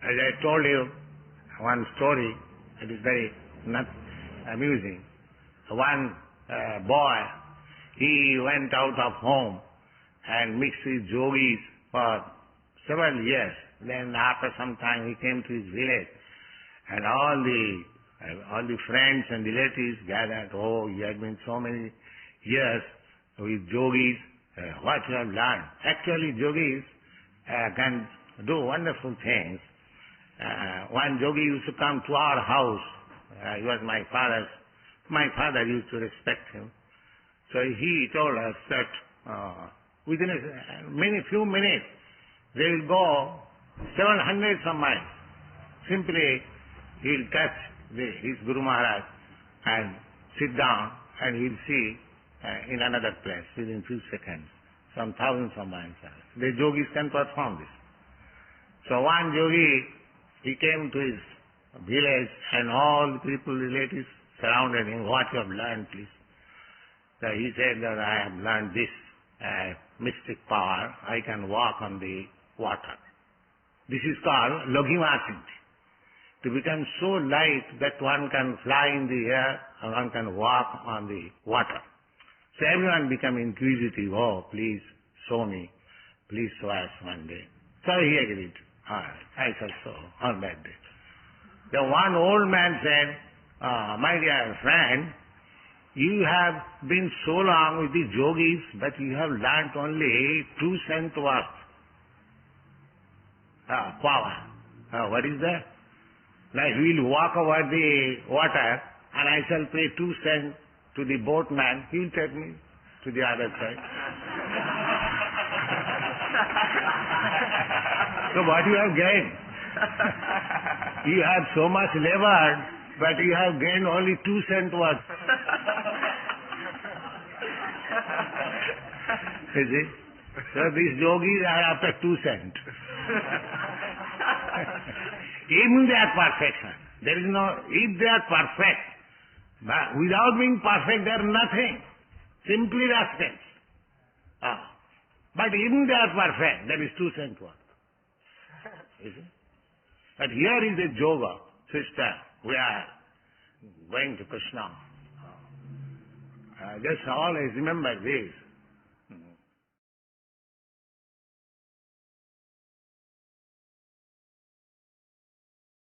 As I told you one story, it is very not amusing. One boy, he went out of home and mixed with yogis for several years. Then after some time he came to his village, and all the friends and relatives gathered. Oh, you had been so many years with yogis. What you have learned? Actually, yogis can do wonderful things. One yogi used to come to our house. He was my father's. My father used to respect him. So he told us that within few minutes, they will go 700 some miles. Simply, he will touch his Guru Maharaj and sit down, and he will see in another place within few seconds, some thousands of miles. The yogis can perform this. So one yogi, he came to his village, and all the people, relatives, surrounded him. What you have learned, please? So he said that I have learned this mystic power. I can walk on the water. This is called Loghimasinti. To become so light that one can fly in the air and one can walk on the water. So everyone became inquisitive. Oh, please show me. Please show us one day. So he agreed. All right, I shall show on that day. The one old man said, my dear friend, you have been so long with the yogis, but you have learnt only 2 cents worth power. What is that? Like we will walk over the water and I shall pay 2 cents to the boatman. He will take me to the other side. So what you have gained? You have so much labored, but you have gained only 2 cents worth. You see? So these yogis are after 2 cents. Even they are perfection. There is no, if they are perfect, but without being perfect, they are nothing. Simply rascals. But even they are perfect, that is 2 cents worth. You see? But here is a yoga system. We are going to Krishna. Just always remember this.